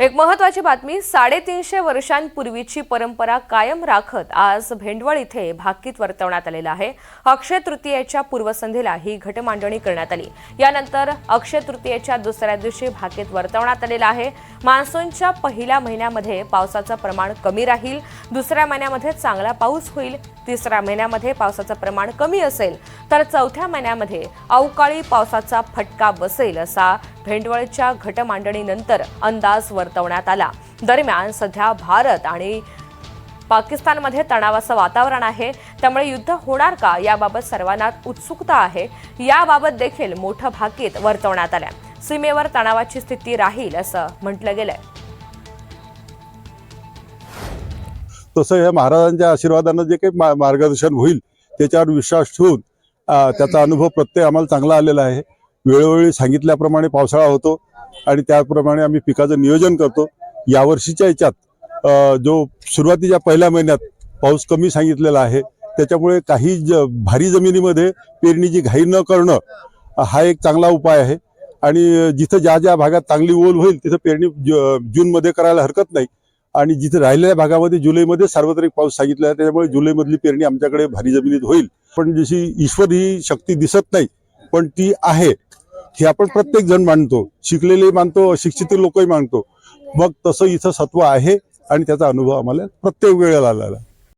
एक महत्त्वाची बातमी 350 वर्षांपूर्वीची परंपरा कायम राखत आज भेंडवळ इथे भाकीत वर्तवण्यात आलेला आहे। अक्षय तृतीयेच्या पूर्वसंध्येला ही घटमांडणी करण्यात आली। यानंतर अक्षय तृतीयेच्या दुसऱ्या दिवशी भाकीत वर्तवण्यात आलेला आहे। मान्सूनच्या पहिल्या महिन्यामध्ये पावसाचं प्रमाण कमी राहील, दुसऱ्या महिन्यामध्ये चांगला पाऊस होईल, तिसऱ्या महिन्यामध्ये पावसाचं प्रमाण कमी असेल तर चौथ्या महिन्यामध्ये अवकाळी पावसाचा फटका बसेल असा भेंडवळच्या घटमांडणीनंतर अंदाज वर्तवण्यात आला। दरम्यान सध्या भारत आणि पाकिस्तानमध्ये तणावाचं वातावरण आहे, त्यामुळे युद्ध होणार का याबाबत सर्वांना उत्सुकता आहे। याबाबत देखील मोठं भाकीत वर्तवण्यात आलं। सीमेवर तणावाची स्थिती राहील असं म्हटलं गेलंय। तसं या महाराजांच्या आशीर्वादानं जे काही मार्गदर्शन होईल त्याच्यावर विश्वास ठेवून त्याचा अनुभव प्रत्येक आम्हाला चांगला आलेला आहे। वेळोवेळी सांगितल्याप्रमाणे पावसाळा होतो आणि त्याप्रमाणे आम्ही पिकाचं नियोजन करतो। यावर्षीच्या याच्यात जो सुरुवातीच्या पहिल्या महिन्यात पाऊस कमी सांगितलेला आहे, त्याच्यामुळे काही भारी जमिनीमध्ये पेरणीची घाई न करणं हा एक चांगला उपाय आहे। आणि जिथं ज्या ज्या भागात चांगली ओल होईल तिथं पेरणी जूनमध्ये करायला हरकत नाही। आणि जिथे राहिलेल्या भागामध्ये जुलैमध्ये सार्वत्रिक पाऊस सांगितला आहे, त्यामुळे जुलैमधली पेरणी आमच्याकडे भारी जमिनीत होईल। पण जशी ईश्वर ही शक्ती दिसत नाही पण ती आहे हे आपण प्रत्येक जण मानतो, शिकलेले मानतो, अशिक्षित लोकही मानतो। मग तसं इथं सत्व आहे आणि त्याचा अनुभव आम्हाला प्रत्येक वेळेला आलेला आहे।